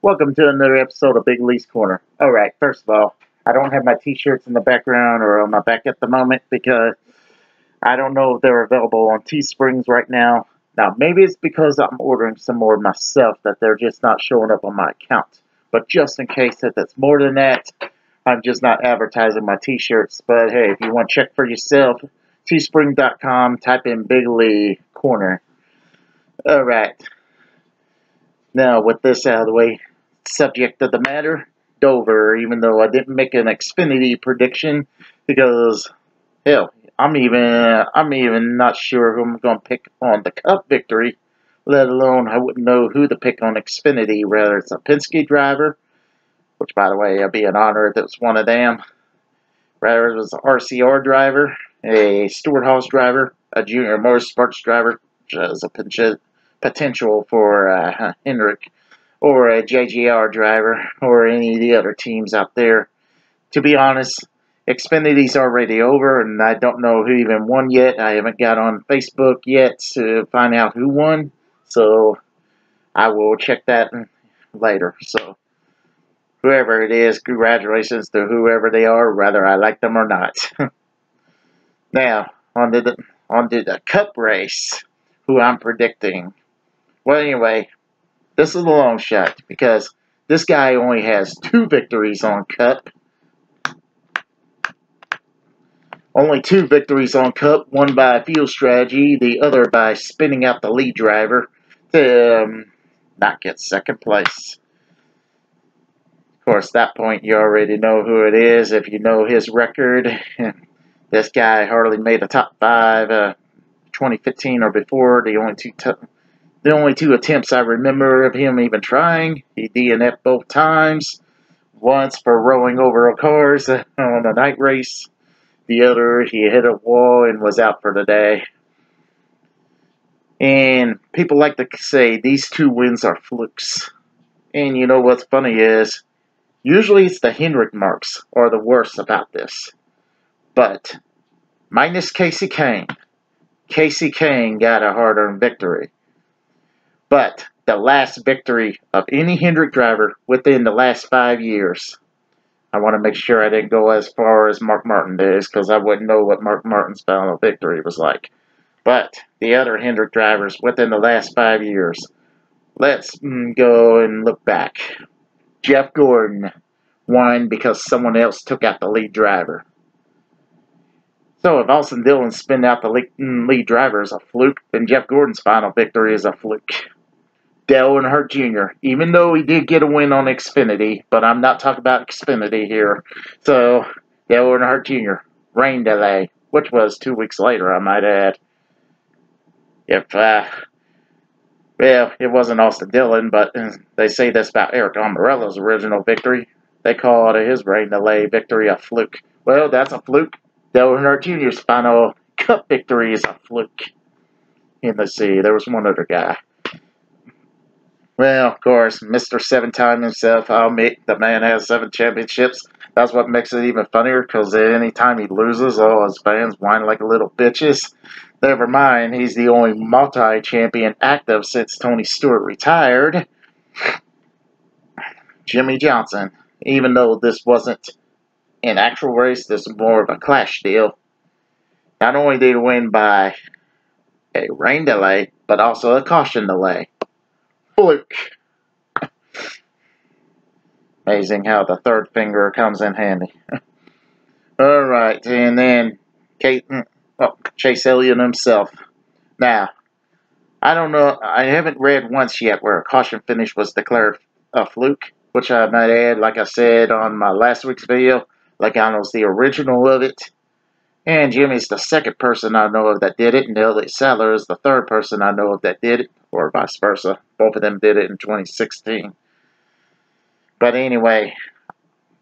Welcome to another episode of Big Lee's Corner. Alright, first of all, I don't have my t-shirts in the background or on my back at the moment because I don't know if they're available on Teesprings right now. Now, maybe it's because I'm ordering some more myself that they're just not showing up on my account. But just in case that that's more than that, I'm just not advertising my t-shirts. But hey, if you want to check for yourself, teespring.com, type in Big Lee Corner. Alright. Now, with this out of the way, subject of the matter, Dover, even though I didn't make an Xfinity prediction, because, hell, I'm even not sure who I'm going to pick on the Cup victory, let alone I wouldn't know who to pick on Xfinity, whether it's a Penske driver, which, by the way, it'd be an honor if it was one of them, whether it was an RCR driver, a Stewart Haas driver, a Junior Motorsports driver, which has a potential for Hendrick, or a JGR driver, or any of the other teams out there. To be honest, Xfinity's already over, and I don't know who even won yet. I haven't got on Facebook yet to find out who won, so I will check that later. So, whoever it is, congratulations to whoever they are, whether I like them or not. Now, on to the Cup race, who I'm predicting. Well, anyway, this is a long shot because this guy only has 2 victories on Cup. Only 2 victories on Cup, one by field strategy, the other by spinning out the lead driver to not get second place. Of course, at that point, you already know who it is if you know his record. This guy hardly made the top 5 2015 or before. The only two attempts I remember of him even trying. He DNF'd both times. Once for rolling over cars on a night race. The other, he hit a wall and was out for the day. And people like to say these 2 wins are flukes. And you know what's funny is, usually it's the Hendrick marks are the worst about this. But, minus Casey Kane. Casey Kane got a hard-earned victory. But the last victory of any Hendrick driver within the last 5 years. I want to make sure I didn't go as far as Mark Martin did, because I wouldn't know what Mark Martin's final victory was like. But the other Hendrick drivers within the last 5 years. Let's go and look back. Jeff Gordon won because someone else took out the lead driver. So if Austin Dillon spin out the lead driver is a fluke, then Jeff Gordon's final victory is a fluke. Dale Earnhardt Jr., even though he did get a win on Xfinity, but I'm not talking about Xfinity here. So, Dale Earnhardt Jr., rain delay, which was 2 weeks later, I might add. Well, it wasn't Austin Dillon, but they say this about Eric Almirola's original victory. They call his rain delay victory a fluke. Well, that's a fluke. Dale Earnhardt Jr.'s final Cup victory is a fluke. And let's see, there was one other guy. Well, of course, Mr. 7-time himself, I'll admit, the man has 7 championships. That's what makes it even funnier, because any time he loses, all his fans whine like little bitches. Never mind, he's the only multi-champion active since Tony Stewart retired. Jimmy Johnson. Even though this wasn't an actual race, this was more of a clash deal. Not only did he win by a rain delay, but also a caution delay. Fluke. Amazing how the third finger comes in handy. Alright, and then Chase Elliott himself. Now, I don't know, I haven't read once yet where a caution finish was declared a fluke, which I might add, like I said on my last week's video, Logano's the original of it. And Jimmy's the second person I know of that did it, and Elliott Sadler is the third person I know of that did it, or vice versa. Both of them did it in 2016. But anyway,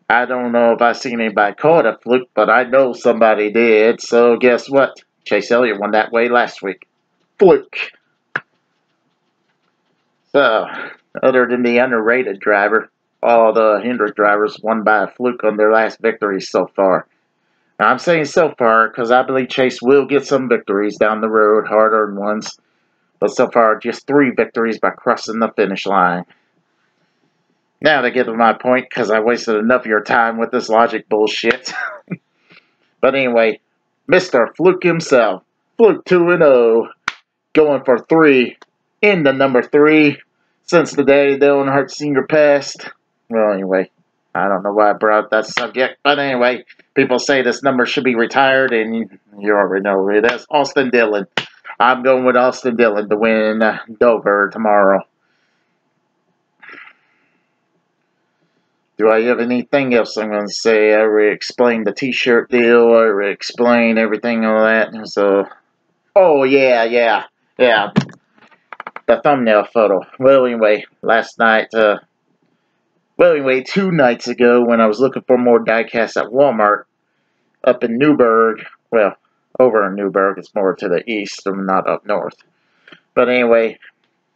I don't know if I've seen anybody call it a fluke, but I know somebody did. So guess what? Chase Elliott won that way last week. Fluke. So, other than the underrated driver, all the Hendrick drivers won by a fluke on their last victories so far. Now, I'm saying so far because I believe Chase will get some victories down the road, hard-earned ones. But so far, just 3 victories by crossing the finish line. Now to get to my point, because I wasted enough of your time with this logic bullshit. But anyway, Mr. Fluke himself, Fluke 2-0, going for 3 in the number 3 since the day Dillon Hart Sr. passed. Well, anyway, I don't know why I brought up that subject, but anyway, people say this number should be retired, and you already know who it is. Austin Dillon. I'm going with Austin Dillon to win Dover tomorrow. Do I have anything else I'm going to say? I already explained the t-shirt deal. I already explained everything on that. So, oh, yeah. The thumbnail photo. Well, anyway, last night, well, anyway, 2 nights ago when I was looking for more diecasts at Walmart up in Newburgh. Well, over in Newburgh. It's more to the east and not up north. But anyway,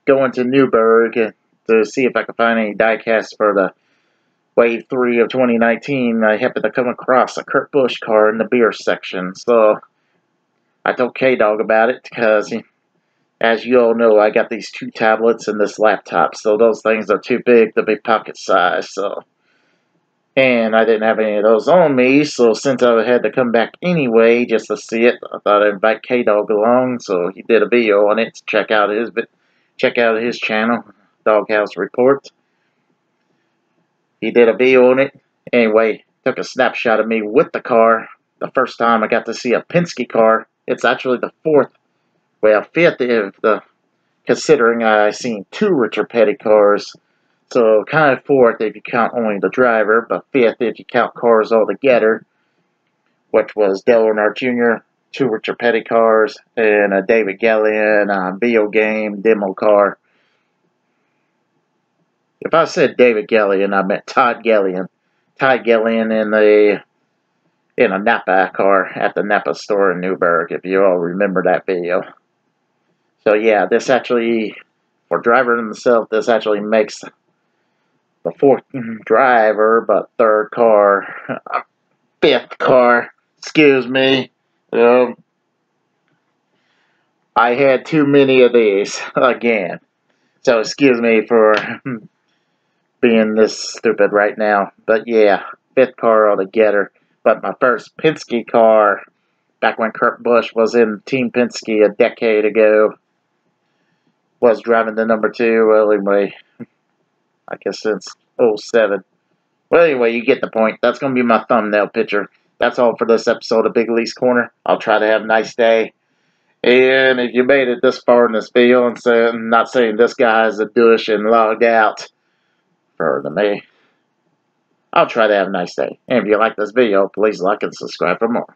going to Newburgh to see if I could find any diecasts for the Wave 3 of 2019, I happened to come across a Kurt Busch car in the beer section. So I told K-Dog about it because, as you all know, I got these 2 tablets and this laptop. So those things are too big to be pocket size. And I didn't have any of those on me. So since I had to come back anyway just to see it, I thought I'd invite K-Dog along. So he did a video on it to check out his channel, Doghouse Report. He did a video on it. Anyway, took a snapshot of me with the car. The first time I got to see a Penske car. It's actually the 4th, well, 5th if considering I seen 2 Richard Petty cars. So kind of 4th if you count only the driver, but 5th if you count cars altogether, which was Dale Earnhardt Jr., 2 Richard Petty cars, and a David Gallion video game demo car. If I said David Gallion, I meant Todd Gallion. Todd Gallion in a Napa car at the Napa store in Newburgh, if you all remember that video. So yeah, this actually, for driver himself, this actually makes the 4th driver, but 3rd car, 5th car, excuse me. I had too many of these, again. So excuse me for being this stupid right now. But yeah, 5th car altogether. But my first Penske car, back when Kurt Busch was in Team Penske a decade ago, was driving the number 2. Well, anyway, I guess since 07. Well, anyway, you get the point. That's going to be my thumbnail picture. That's all for this episode of Big Lee's Corner. I'll try to have a nice day. And if you made it this far in this video and not saying this guy's a douche and logged out, to me, I'll try to have a nice day. And if you like this video, please like and subscribe for more.